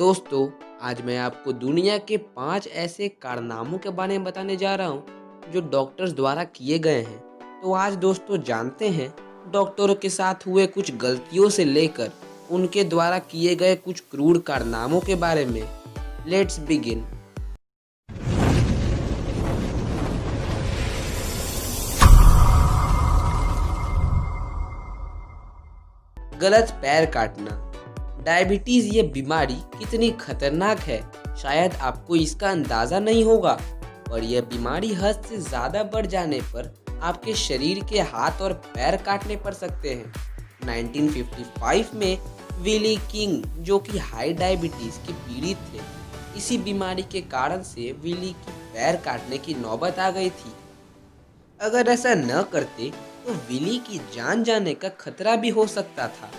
दोस्तों, आज मैं आपको दुनिया के 5 ऐसे कारनामों के बारे में बताने जा रहा हूँ जो डॉक्टर्स द्वारा किए गए हैं। तो आज दोस्तों जानते हैं डॉक्टरों के साथ हुए कुछ गलतियों से लेकर उनके द्वारा किए गए कुछ क्रूर कारनामों के बारे में। Let's begin. गलत पैर काटना। डायबिटीज ये बीमारी कितनी खतरनाक है शायद आपको इसका अंदाज़ा नहीं होगा, पर यह बीमारी हद से ज़्यादा बढ़ जाने पर आपके शरीर के हाथ और पैर काटने पड़ सकते हैं। 1955 में विली किंग, जो कि हाई डायबिटीज़ के पीड़ित थे, इसी बीमारी के कारण से विली की पैर काटने की नौबत आ गई थी। अगर ऐसा न करते तो विली की जान जाने का खतरा भी हो सकता था।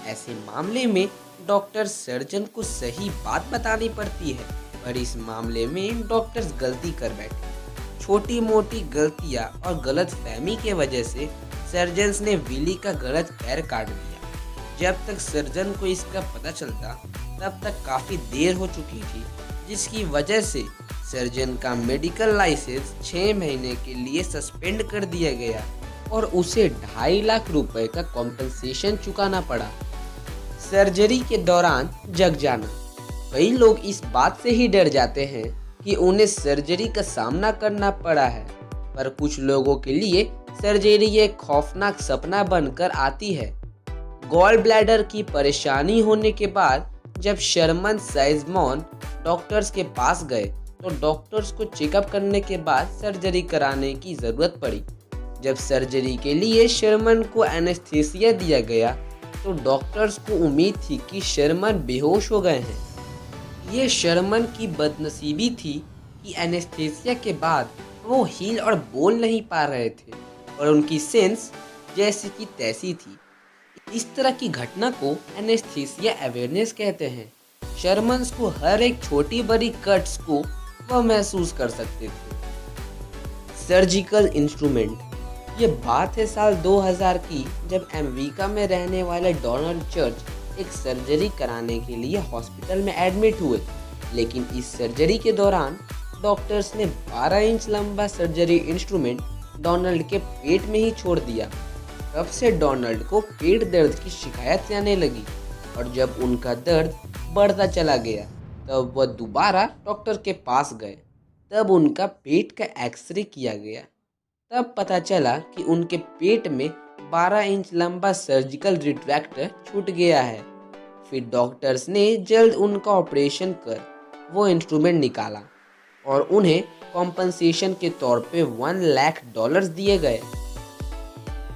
ऐसे मामले में डॉक्टर सर्जन को सही बात बतानी पड़ती है, पर इस मामले में डॉक्टर्स गलती कर बैठे। छोटी मोटी गलतियां और गलत फहमी के वजह से सर्जन्स ने विली का गलत पैर काट दिया। जब तक सर्जन को इसका पता चलता तब तक काफ़ी देर हो चुकी थी, जिसकी वजह से सर्जन का मेडिकल लाइसेंस 6 महीने के लिए सस्पेंड कर दिया गया और उसे 2.5 लाख रुपए का कॉम्पेंसेशन चुकाना पड़ा। सर्जरी के दौरान जग जाना। कई लोग इस बात से ही डर जाते हैं कि उन्हें सर्जरी का सामना करना पड़ा है, पर कुछ लोगों के लिए सर्जरी एक खौफनाक सपना बनकर आती है। गॉल ब्लैडर की परेशानी होने के बाद जब शर्मन साइजमोन डॉक्टर्स के पास गए तो डॉक्टर्स को चेकअप करने के बाद सर्जरी कराने की ज़रूरत पड़ी। जब सर्जरी के लिए शर्मन को एनेस्थीसिया दिया गया तो डॉक्टर्स को उम्मीद थी कि शर्मन बेहोश हो गए हैं। ये शर्मन की बदनसीबी थी कि एनेस्थीसिया के बाद वो हिल और बोल नहीं पा रहे थे और उनकी सेंस जैसी की तैसी थी। इस तरह की घटना को एनेस्थीसिया अवेयरनेस कहते हैं। शर्मन्स को हर एक छोटी बड़ी कट्स को वह महसूस कर सकते थे। Surgical instrument. ये बात है साल 2000 की, जब अमेरिका में रहने वाले डोनाल्ड चर्च एक सर्जरी कराने के लिए हॉस्पिटल में एडमिट हुए, लेकिन इस सर्जरी के दौरान डॉक्टर्स ने 12 इंच लंबा सर्जरी इंस्ट्रूमेंट डोनाल्ड के पेट में ही छोड़ दिया। तब से डोनाल्ड को पेट दर्द की शिकायत आने लगी और जब उनका दर्द बढ़ता चला गया तब वह दोबारा डॉक्टर के पास गए। तब उनका पेट का एक्सरे किया गया। तब पता चला कि उनके पेट में 12 इंच लंबा सर्जिकल रिट्रैक्टर छूट गया है। फिर डॉक्टर्स ने जल्द उनका ऑपरेशन कर वो इंस्ट्रूमेंट निकाला और उन्हें कॉम्पनसेशन के तौर पे $1 लाख दिए गए।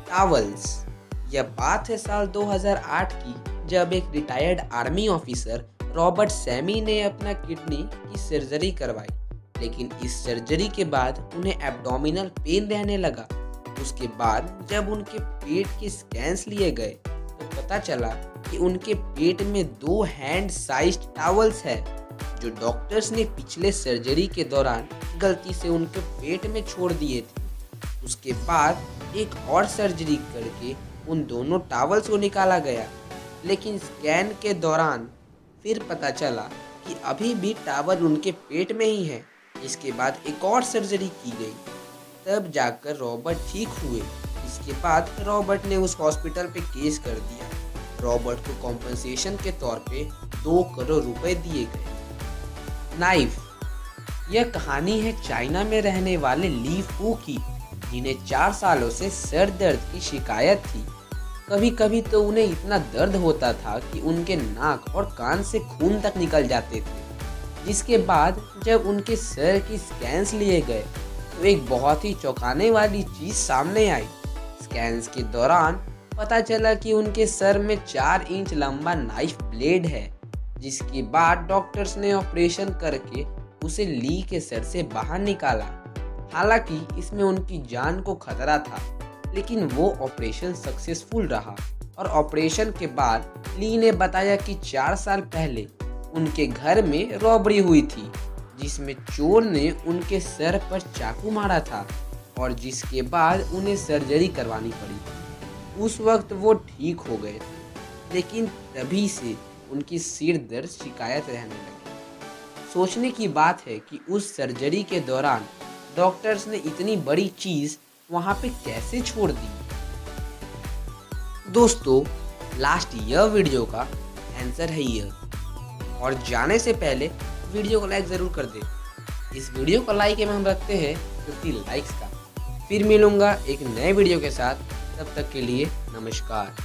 टावल्स। यह बात है साल 2008 की, जब एक retired army officer Robert Sammy ने अपना किडनी की सर्जरी करवाई, लेकिन इस सर्जरी के बाद उन्हें एब्डोमिनल पेन रहने लगा। उसके बाद जब उनके पेट के स्कैन्स लिए गए तो पता चला कि उनके पेट में 2 हैंड साइज्ड टावल्स है, जो डॉक्टर्स ने पिछले सर्जरी के दौरान गलती से उनके पेट में छोड़ दिए थे। उसके बाद एक और सर्जरी करके उन दोनों टावल्स को निकाला गया, लेकिन स्कैन के दौरान फिर पता चला कि अभी भी टावल उनके पेट में ही है। इसके बाद एक और सर्जरी की गई, तब जाकर रॉबर्ट ठीक हुए। इसके बाद रॉबर्ट ने उस हॉस्पिटल पे केस कर दिया। रॉबर्ट को कॉम्पनसेशन के तौर पे 2 करोड़ रुपए दिए गए। नाइफ। यह कहानी है चाइना में रहने वाले ली फू की, जिन्हें 4 सालों से सर दर्द की शिकायत थी। कभी कभी तो उन्हें इतना दर्द होता था कि उनके नाक और कान से खून तक निकल जाते थे। जिसके बाद जब उनके सर की स्कैन्स लिए गए तो एक बहुत ही चौंकाने वाली चीज़ सामने आई। स्कैन्स के दौरान पता चला कि उनके सर में 4 इंच लंबा नाइफ ब्लेड है। जिसके बाद डॉक्टर्स ने ऑपरेशन करके उसे ली के सर से बाहर निकाला। हालांकि इसमें उनकी जान को खतरा था, लेकिन वो ऑपरेशन सक्सेसफुल रहा और ऑपरेशन के बाद ली ने बताया कि 4 साल पहले उनके घर में रॉबरी हुई थी, जिसमें चोर ने उनके सर पर चाकू मारा था और जिसके बाद उन्हें सर्जरी करवानी पड़ी। उस वक्त वो ठीक हो गए थे, लेकिन तभी से उनकी सिर दर्द शिकायत रहने लगी। सोचने की बात है कि उस सर्जरी के दौरान डॉक्टर्स ने इतनी बड़ी चीज़ वहाँ पे कैसे छोड़ दी। दोस्तों, लास्ट यह वीडियो का आंसर है यह। और जाने से पहले वीडियो को लाइक ज़रूर कर दे। इस वीडियो को लाइक में हम रखते हैं 50 लाइक्स का। फिर मिलूँगा एक नए वीडियो के साथ, तब तक के लिए नमस्कार।